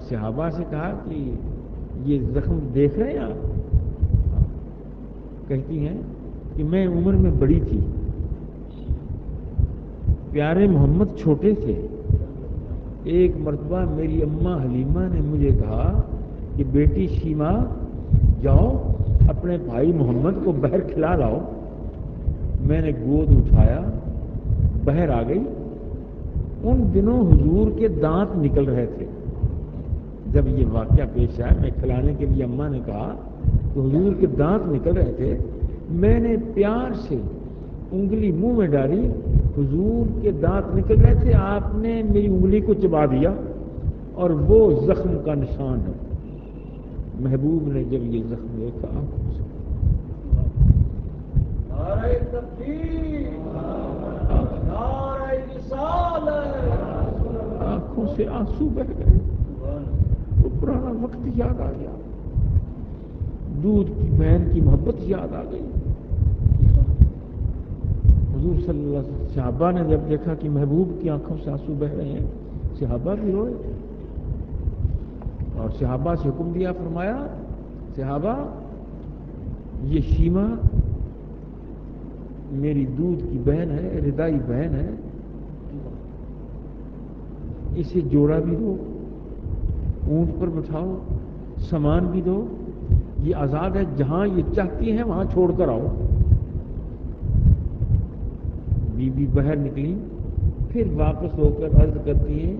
صحابہ سے کہا کہ یہ زخم دیکھ رہے ہیں آپ؟ کہتی ہیں کہ میں عمر میں بڑی تھی، پیارے محمد چھوٹے تھے۔ ایک مرتبہ میری اماں حلیمہ نے مجھے کہا کہ بیٹی شیما جاؤ اپنے بھائی محمد کو بہر کھلا لاؤ۔ میں نے گود اٹھایا، بہر آ گئی۔ ان دنوں حضور کے دانت نکل رہے تھے۔ جب یہ واقعہ پیش آیا، میں کھلانے کے لیے اماں نے کہا تو حضور کے دانت نکل رہے تھے۔ میں نے پیار سے انگلی منہ میں ڈالی، حضور کے دانت نکل رہے تھے، آپ نے میری انگلی کو چبا دیا اور وہ زخم کا نشان ہے۔ محبوب نے جب یہ زخم دیکھا نعرہ تکبیر، نعرہ رسالت، آنکھوں سے آنسو بہ گئے۔ وہ پرانا وقت یاد آ گیا، دودھ کی بہن کی محبت یاد آ گئی۔ حضور صلی اللہ علیہ وسلم صحابہ نے جب دیکھا کہ محبوب کی آنکھوں سے آنسو بہ رہے ہیں، صحابہ بھی روئے اور صحابہ سے حکم دیا، فرمایا صحابہ یہ شیما میری دودھ کی بہن ہے، ردائی بہن ہے، اسے جوڑا بھی دو، اونٹ پر بٹھاؤ، سامان بھی دو، یہ آزاد ہے، جہاں یہ چاہتی ہیں وہاں چھوڑ کر آؤ۔ بی بی باہر نکلی، پھر واپس ہو کر عرض کرتی ہیں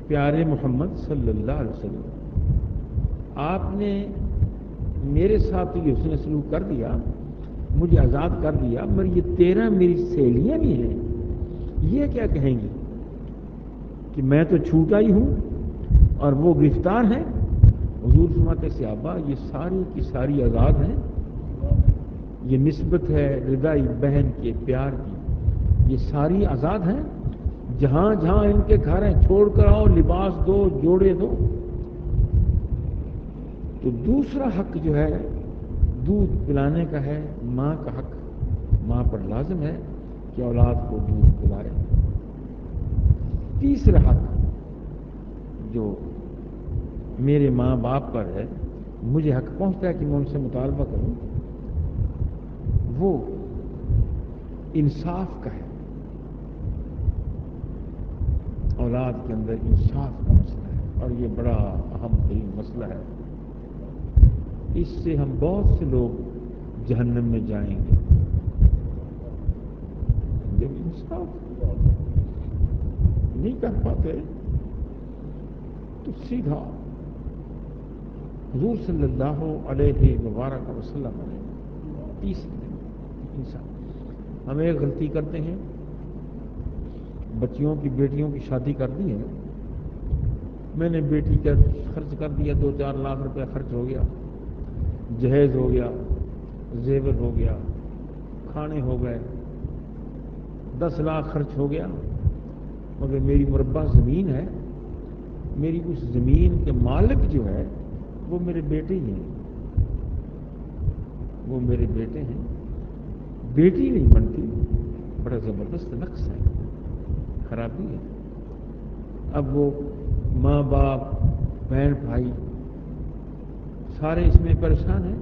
پیارے محمد صلی اللہ علیہ وسلم آپ نے میرے ساتھ یہ حسن سلوک کر دیا، مجھے آزاد کر دیا، مگر یہ 13 میری سہیلیاں بھی ہیں، یہ کیا کہیں گی کہ میں تو چھوٹا ہی ہوں اور وہ گرفتار ہیں؟ حضور فرماتے صحابہ یہ ساری کی ساری آزاد ہیں، یہ نسبت ہے ردائی بہن کے پیار کی، یہ ساری آزاد ہیں، جہاں جہاں ان کے گھر ہیں چھوڑ کر آؤ، لباس دو، جوڑے دو۔ تو دوسرا حق جو ہے دودھ پلانے کا ہے، ماں کا حق، ماں پر لازم ہے کہ اولاد کو دودھ پلائے۔ تیسرا حق جو میرے ماں باپ پر ہے، مجھے حق پہنچتا ہے کہ میں ان سے مطالبہ کروں، وہ انصاف کا ہے۔ اولاد کے اندر انصاف کا مسئلہ ہے اور یہ بڑا اہم ترین مسئلہ ہے۔ اس سے ہم بہت سے لوگ جہنم میں جائیں گے۔ جب انصاف نہیں کر پاتے تو سیدھا حضور صلی اللہ علیہ وبارک وسلم نے تیسری انسان، ہم ایک غلطی کرتے ہیں، بچیوں کی بیٹیوں کی شادی کر دی ہے، میں نے بیٹی کا خرچ کر دیا، 2-4 لاکھ روپے خرچ ہو گیا، جہیز ہو گیا، زیور ہو گیا، کھانے ہو گئے، 10 لاکھ خرچ ہو گیا، مگر میری مربع زمین ہے، میری اس زمین کے مالک جو ہے وہ میرے بیٹے ہی ہیں، وہ میرے بیٹے ہیں، بیٹی نہیں بنتی، بڑا زبردست نقص ہے، خرابی ہے۔ اب وہ ماں باپ بہن بھائی سارے اس میں پریشان ہیں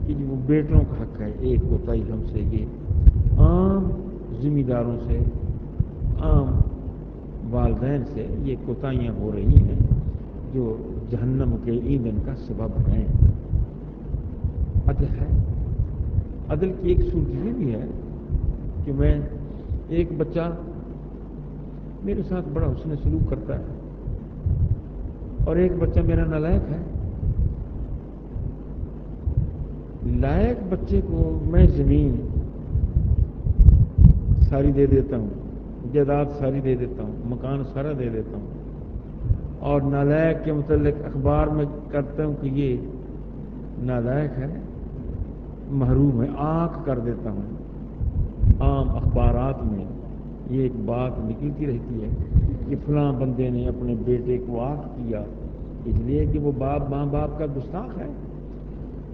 کہ وہ بیٹوں کا حق ہے، ایک کوتاہی ہم سے، یہ عام ذمہ داروں سے، عام والدین سے یہ کوتاہیاں ہو رہی ہیں جو جہنم کے ایندھن کا سبب ہیں۔ عدل ہے، عدل کی ایک صورت یہ بھی ہے کہ میں ایک بچہ میرے ساتھ بڑا حسن سلوک کرتا ہے اور ایک بچہ میرا نالائق ہے، لائق بچے کو میں زمین ساری دے دیتا ہوں، جائیداد ساری دے دیتا ہوں، مکان سارا دے دیتا ہوں، اور نالائق کے متعلق اخبار میں کرتا ہوں کہ یہ نالائق ہے، محروم ہے، آنکھ کر دیتا ہوں۔ عام اخبارات میں یہ ایک بات نکلتی رہتی ہے کہ فلاں بندے نے اپنے بیٹے کو آنکھ کیا، اس لیے کہ وہ ماں باپ کا گستاخ ہے،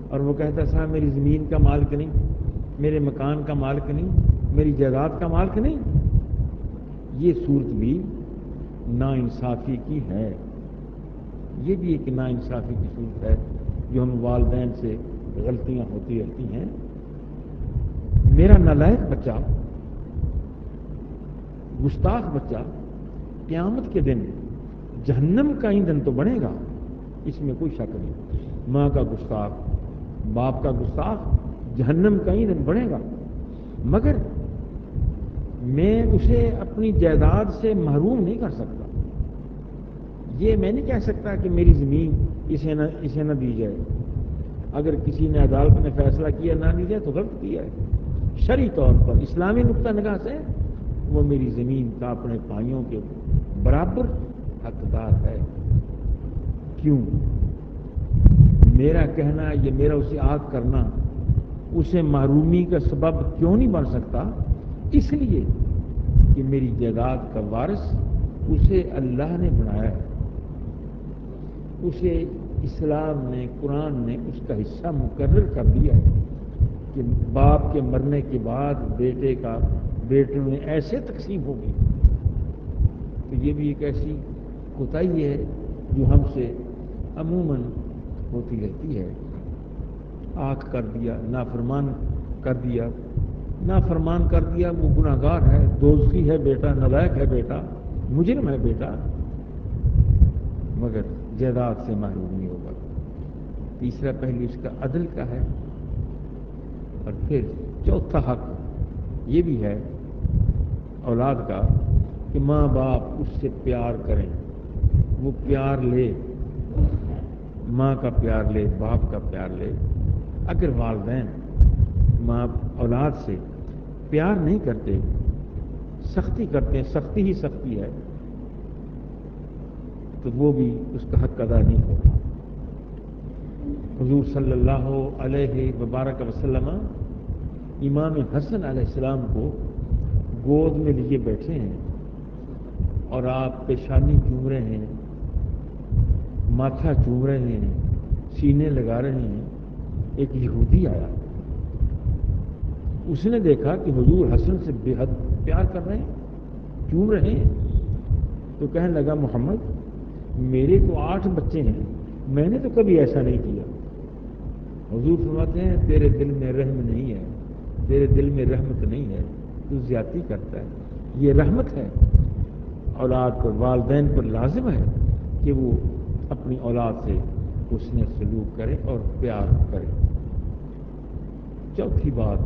اور وہ کہتا ہے صاحب میری زمین کا مالک نہیں، میرے مکان کا مالک نہیں، میری جائیداد کا مالک نہیں۔ یہ صورت بھی ناانصافی کی ہے. یہ بھی ایک ناانصافی کی صورت ہے جو ہم والدین سے غلطیاں ہوتی رہتی ہیں. میرا نالائق بچہ، گستاخ بچہ قیامت کے دن جہنم کا ایندھن تو بنے گا، اس میں کوئی شک نہیں. ماں کا گستاخ، باپ کا گستاخ جہنم کا ایندھن بنے گا، مگر میں اسے اپنی جائیداد سے محروم نہیں کر سکتا. یہ میں نہیں کہہ سکتا کہ میری زمین اسے نہ دی جائے. اگر کسی نے عدالت میں فیصلہ کیا نہ دی جائے تو غلط کیا ہے. شرعی طور پر اسلامی نقطہ نگاہ سے وہ میری زمین کا اپنے بھائیوں کے برابر حقدار ہے. کیوں؟ میرا کہنا یہ میرا اسے عہد کرنا اسے محرومی کا سبب کیوں نہیں بن سکتا؟ اس لیے کہ میری جائیداد کا وارث اسے اللہ نے بنایا ہے. اسے اسلام نے، قرآن نے اس کا حصہ مقرر کر دیا ہے کہ باپ کے مرنے کے بعد بیٹوں میں ایسے تقسیم ہوگی. تو یہ بھی ایک ایسی کوتاہی ہے جو ہم سے عموماً ہوتی رہتی ہے. آنکھ کر دیا، نافرمان کر دیا، وہ گناہگار ہے، دوزخی ہے بیٹا، نالائق ہے بیٹا، مجرم ہے بیٹا، مگر جائیداد سے محروم نہیں ہوگا. تیسرا پہلو اس کا عدل کا ہے. اور پھر چوتھا حق یہ بھی ہے اولاد کا کہ ماں باپ اس سے پیار کریں، وہ پیار لے، ماں کا پیار لے، باپ کا پیار لے. اگر والدین ماں اولاد سے پیار نہیں کرتے، سختی کرتے ہیں، سختی ہی سختی ہے، تو وہ بھی اس کا حق ادا نہیں ہوگا. حضور صلی اللہ علیہ وبارک وسلم امام حسن علیہ السلام کو گود میں لیے بیٹھے ہیں اور آپ پیشانی چوم رہے ہیں، ماتھا چوم رہے ہیں، سینے لگا رہے ہیں. ایک یہودی آیا، اس نے دیکھا کہ حضور حسن سے بے حد پیار کر رہے ہیں، چوم رہے ہیں، تو کہنے لگا محمد میرے کو 8 بچے ہیں، میں نے تو کبھی ایسا نہیں کیا. حضور فرماتے ہیں تیرے دل میں رحم نہیں ہے، تیرے دل میں رحمت نہیں ہے، تو زیادتی کرتا ہے. یہ رحمت ہے. اولاد پر، والدین پر لازم ہے کہ وہ اپنی اولاد سے حسن سلوک کرے اور پیار کرے. چوتھی بات،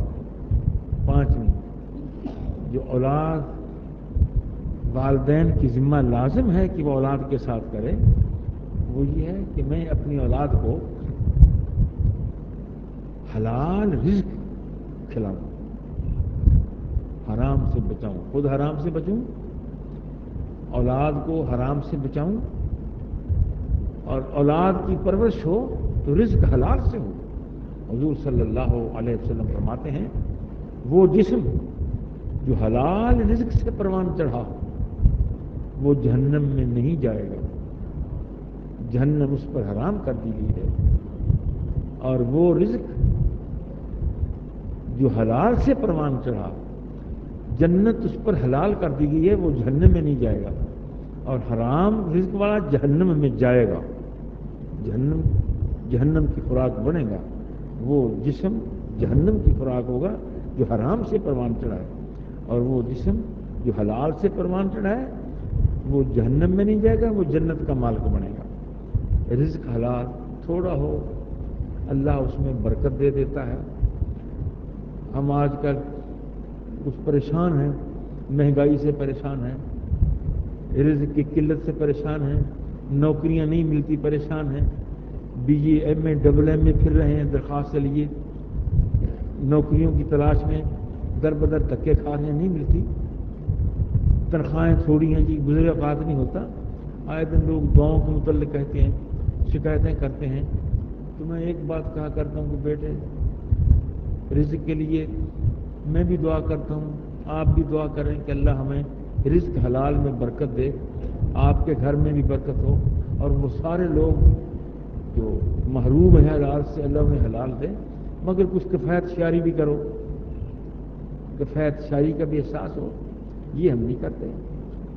پانچویں، جو اولاد والدین کی ذمہ لازم ہے کہ وہ اولاد کے ساتھ کرے، وہ یہ ہے کہ میں اپنی اولاد کو حلال رزق کھلاؤں، حرام سے بچاؤں، خود حرام سے بچوں، اولاد کو حرام سے بچاؤں، اور اولاد کی پرورش ہو تو رزق حلال سے ہو. حضور صلی اللہ علیہ وسلم فرماتے ہیں وہ جسم جو حلال رزق سے پروان چڑھا وہ جہنم میں نہیں جائے گا. جہنم اس پر حرام کر دی گئی ہے، اور وہ رزق جو حلال سے پروان چڑھا، جنت اس پر حلال کر دی گئی ہے، وہ جہنم میں نہیں جائے گا. اور حرام رزق والا جہنم میں جائے گا، جہنم کی خوراک بنے گا. وہ جسم جہنم کی خوراک ہوگا جو حرام سے پروان چڑھا ہے، اور وہ جسم جو حلال سے پروان چڑھا ہے وہ جہنم میں نہیں جائے گا، وہ جنت کا مالک بنے گا. رزق حلال تھوڑا ہو اللہ اس میں برکت دے دیتا ہے. ہم آج کل کچھ پریشان ہیں، مہنگائی سے پریشان ہیں، رزق کی قلت سے پریشان ہیں، نوکریاں نہیں ملتی پریشان ہیں، BA MA AA پھر رہے ہیں درخواست لیے، نوکریوں کی تلاش میں در بدر دھکے کھا رہے ہیں، نہیں ملتی، تنخواہیں تھوڑی ہیں جی، گزر اوقات نہیں ہوتا. آئے دن لوگ دعاؤں کے متعلق کہتے ہیں، شکایتیں کرتے ہیں. تو میں ایک بات کہا کرتا ہوں کہ بیٹے رزق کے لیے میں بھی دعا کرتا ہوں، آپ بھی دعا کریں کہ اللہ ہمیں رزق حلال میں برکت دے، آپ کے گھر میں بھی برکت ہو، اور وہ سارے لوگ جو محروم ہیں حلال سے اللہ انہیں حلال دے. مگر کچھ کفایت شعاری بھی کرو، کفایت شعاری کا بھی احساس ہو. یہ ہم نہیں کرتے.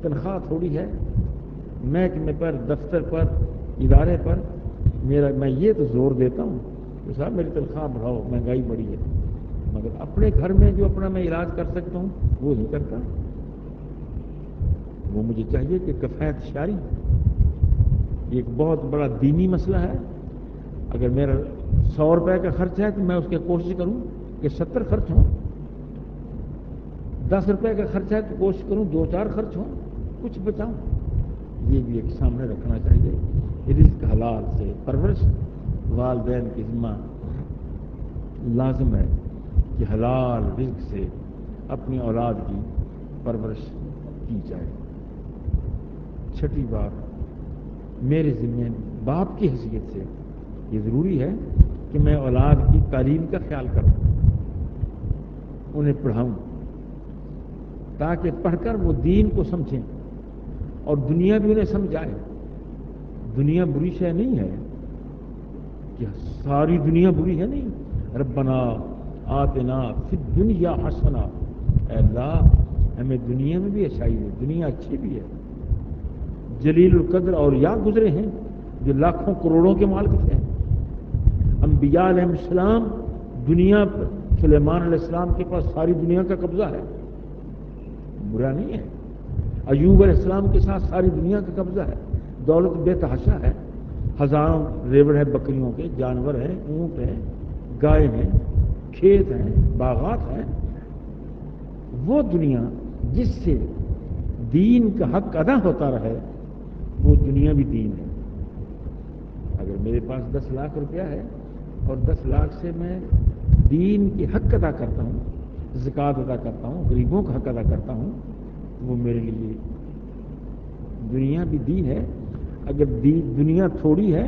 تنخواہ تھوڑی ہے، محکمے پر، دفتر پر، ادارے پر میں یہ تو زور دیتا ہوں کہ صاحب میری تنخواہ بڑھاؤ، مہنگائی بڑھی ہے، مگر اپنے گھر میں جو اپنا میں علاج کر سکتا ہوں وہ نہیں کرتا. وہ مجھے چاہیے کہ کفایت شاری، یہ ایک بہت بڑا دینی مسئلہ ہے. اگر میرا 100 روپے کا خرچ ہے تو میں اس کی کوشش کروں کہ 70 خرچ ہوں. 10 روپے کا خرچ ہے تو کوشش کروں 2-4 خرچ ہوں، کچھ بچاؤں. یہ بھی ایک سامنے رکھنا چاہیے. رزق حلال سے، پرورش والدین کی ذمہ لازم ہے کہ حلال رزق سے اپنی اولاد کی پرورش کی جائے. چھٹی بات، میرے ذمہ باپ کی حیثیت سے یہ ضروری ہے کہ میں اولاد کی تعلیم کا خیال کروں، انہیں پڑھاؤں تاکہ پڑھ کر وہ دین کو سمجھیں اور دنیا بھی انہیں سمجھائے. دنیا بری شے نہیں ہے کہ ساری دنیا بری ہے نہیں. ربنا آتنا فی الدنیا حسنہ، اے اللہ ہمیں دنیا میں بھی اچھائی ہے، دنیا اچھی بھی ہے. جلیل القدر اولیاء گزرے ہیں جو لاکھوں کروڑوں کے مالک تھے. انبیاء علیہ السلام دنیا پر، سلیمان علیہ السلام کے پاس ساری دنیا کا قبضہ ہے، برا نہیں ہے. ایوب علیہ السلام کے ساتھ ساری دنیا کا قبضہ ہے، دولت بے تحاشا ہے، ہزاروں ریوڑ ہیں بکریوں کے، جانور ہیں، اونٹ ہیں، گائے ہیں، کھیت ہیں، باغات ہیں. وہ دنیا جس سے دین کا حق ادا ہوتا رہے وہ دنیا بھی دین ہے. اگر میرے پاس 10 لاکھ روپیہ ہے اور 10 لاکھ سے میں دین کے حق ادا کرتا ہوں، زکوٰۃ ادا کرتا ہوں، غریبوں کا حق ادا کرتا ہوں، وہ میرے لیے دنیا بھی دین ہے. اگر دنیا تھوڑی ہے